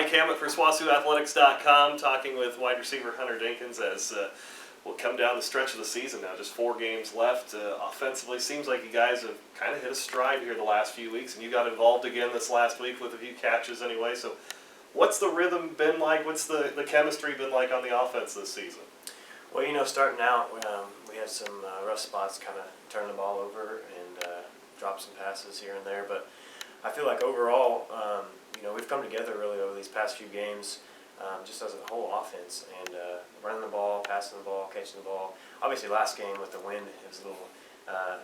Mike Hammett for SWOSUathletics.com, talking with wide receiver Hunter Dinkines as we'll come down the stretch of the season now. Just 4 games left. Offensively, seems like you guys have kind of hit a stride here the last few weeks, and you got involved again this last week with a few catches anyway. So what's the rhythm been like? What's the chemistry been like on the offense this season? Well, you know, starting out, we had some rough spots, kind of turn the ball over and drop some passes here and there. But I feel like overall, you know, we've come together really over these past few games, just as a whole offense, and running the ball, passing the ball, catching the ball. Obviously, last game with the wind, it was a little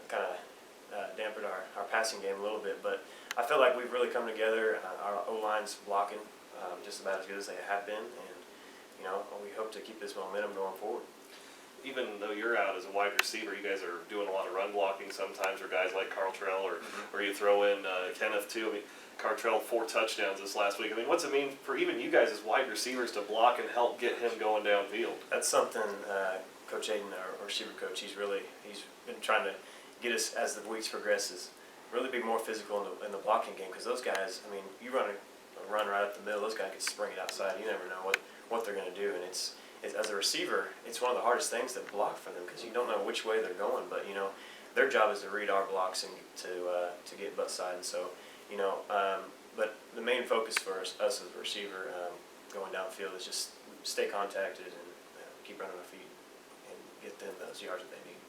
kind of dampened our passing game a little bit. But I feel like we've really come together. Our O-line's blocking just about as good as they have been, and you know, we hope to keep this momentum going forward. Even though you're out as a wide receiver, you guys are doing a lot of run blocking sometimes, or guys like Cartrell, or you throw in Kenneth too. I mean, Cartrell 4 touchdowns this last week. I mean, what's it mean for even you guys as wide receivers to block and help get him going downfield? That's something Coach Aiden, our receiver coach, he's been trying to get us as the weeks progresses, really be more physical in the blocking game, because those guys, I mean, you run right up the middle, those guys can spring it outside. You never know what they're going to do, and it's as a receiver, it's one of the hardest things to block for them, because you don't know which way they're going. But you know, their job is to read our blocks and to get butt side. And so, you know, but the main focus for us as a receiver going downfield is just stay contacted and keep running our feet and get them those yards that they need.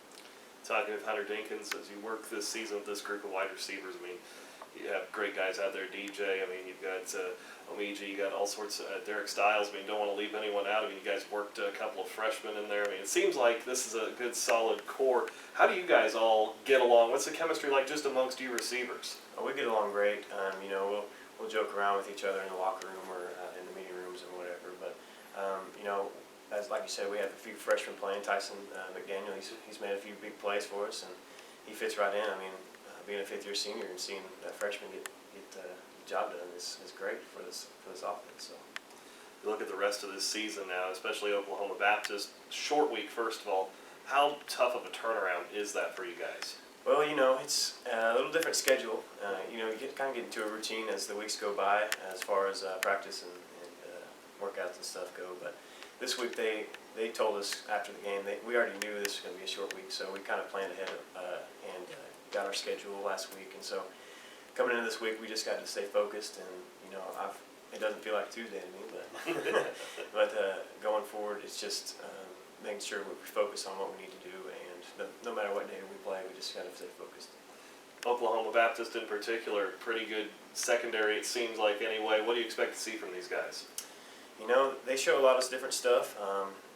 Talking with Hunter Dinkines, as you work this season with this group of wide receivers, I mean, you have great guys out there, DJ. I mean, you've got Omiji, you got all sorts of Derek Stiles. I mean, don't want to leave anyone out. I mean, you guys worked a couple of freshmen in there. I mean, it seems like this is a good, solid core. How do you guys all get along? What's the chemistry like just amongst you receivers? Oh, we get along great. You know, we'll joke around with each other in the locker room or in the meeting rooms and whatever. But you know, as like you said, we have a few freshmen playing. Tyson McDaniel, he's made a few big plays for us, and he fits right in. I mean, being a 5th-year senior and seeing that freshman get the job done is great for this offense. So you look at the rest of this season now, especially Oklahoma Baptist. Short week, first of all. How tough of a turnaround is that for you guys? Well, you know, it's a little different schedule. You know, you kind of get into a routine as the weeks go by, as far as practice and workouts and stuff go. But this week they told us after the game, we already knew this was going to be a short week, so we kind of planned ahead and got our schedule last week. And so coming into this week, we just got to stay focused. And you know, it doesn't feel like Tuesday to me, but going forward, it's just making sure we focus on what we need to do, and no matter what day we play, we just got to stay focused. Oklahoma Baptist in particular, pretty good secondary, it seems like anyway. What do you expect to see from these guys? You know, they show a lot of different stuff.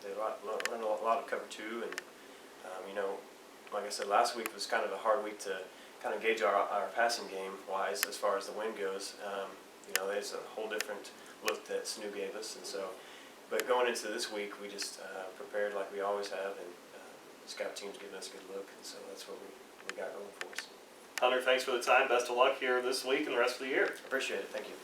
They run a lot of cover 2, and you know, like I said, last week was kind of a hard week to kind of gauge our passing game wise as far as the wind goes. You know, there's a whole different look that SNU gave us, and so. But going into this week, we just prepared like we always have, and the scout team's giving us a good look, and so that's what we got going for us. Hunter, thanks for the time. Best of luck here this week and the rest of the year. Appreciate it. Thank you.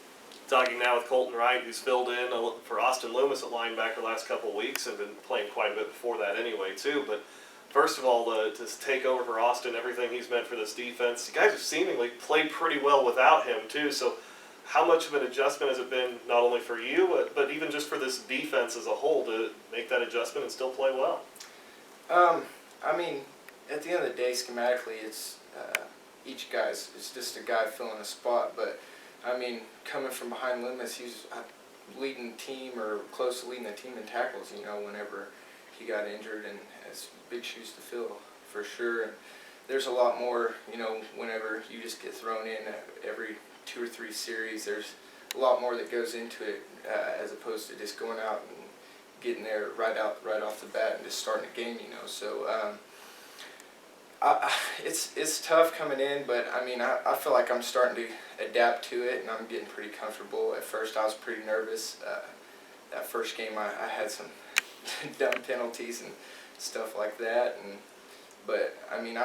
Talking now with Colton Wright, who's filled in for Austin Loomis at linebacker the last couple of weeks, and been playing quite a bit before that anyway too. But first of all, to take over for Austin, everything he's meant for this defense, you guys have seemingly played pretty well without him too. So how much of an adjustment has it been, not only for you, but even just for this defense as a whole, to make that adjustment and still play well? I mean, at the end of the day, schematically, it's each guy's, it's just a guy filling a spot. But I mean, coming from behind Loomis, he's leading the team or close to leading the team in tackles, you know, whenever he got injured, and has big shoes to fill for sure. And there's a lot more, you know, whenever you just get thrown in every 2 or 3 series, there's a lot more that goes into it as opposed to just going out and getting there right off the bat and just starting a game, you know. So it's tough coming in, but I mean, I feel like I'm starting to adapt to it, and I'm getting pretty comfortable. At first I was pretty nervous. That first game I had some dumb penalties and stuff like that, but I mean,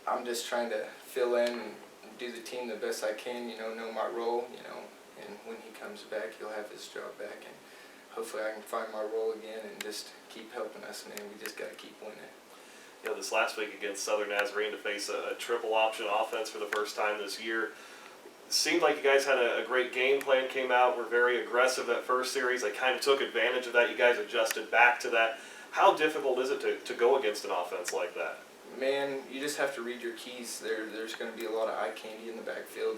I'm just trying to fill in and do the team the best I can, you know my role, you know, and when he comes back, he'll have his job back, and hopefully I can find my role again and just keep helping us, and then we just got to keep winning. You know, this last week against Southern Nazarene to face a triple option offense for the first time this year, seemed like you guys had a great game plan, came out, were very aggressive that first series. They kind of took advantage of that. You guys adjusted back to that. How difficult is it to go against an offense like that? Man, you just have to read your keys. There's going to be a lot of eye candy in the backfield,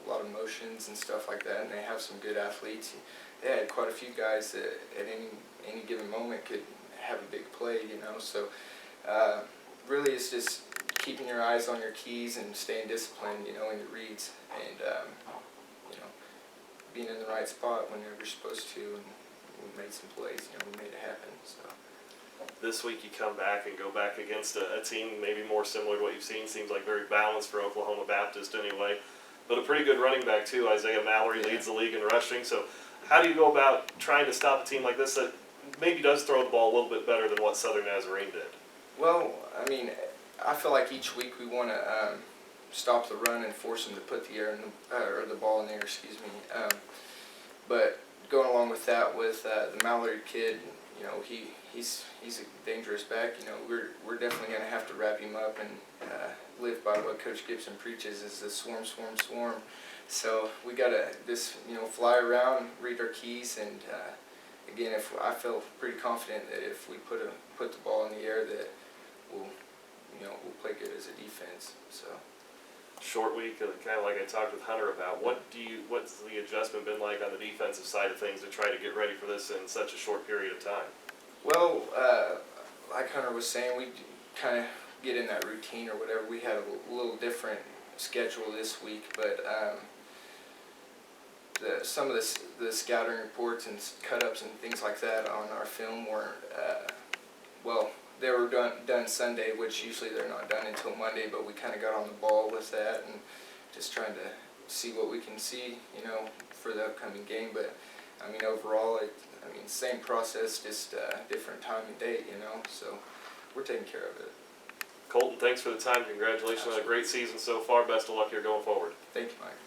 a lot of motions and stuff like that, and they have some good athletes. They had quite a few guys that at any given moment could have a big play, So really it's just keeping your eyes on your keys and staying disciplined, in your reads, and being in the right spot whenever you're supposed to. And we made some plays, we made it happen. So. This week you come back and go back against a team maybe more similar to what you've seen. Seems like very balanced for Oklahoma Baptist anyway, but a pretty good running back too. Isaiah Mallory leads the league in rushing. So how do you go about trying to stop a team like this that maybe does throw the ball a little bit better than what Southern Nazarene did? Well, I mean, I feel like each week we want to stop the run and force them to put the ball in the air. Excuse me. But going along with that, with the Mallory kid, he's a dangerous back. We're definitely going to have to wrap him up and live by what Coach Gibson preaches is the swarm, swarm, swarm. So we got to just fly around, read our keys, and again, if I feel pretty confident that if we put the ball in the air, that we'll play good as a defense. So. Short week, kind of like I talked with Hunter about. What's the adjustment been like on the defensive side of things to try to get ready for this in such a short period of time? Well, like Hunter was saying, we kind of get in that routine or whatever. We had a little different schedule this week, but some of the scouting reports and cut-ups and things like that on our film weren't, they were done Sunday, which usually they're not done until Monday, but we kind of got on the ball with that and just trying to see what we can see, for the upcoming game. But, I mean, overall, same process, just different time and date, so we're taking care of it. Colton, thanks for the time. Congratulations on a great season so far. Best of luck here going forward. Thank you, Mike.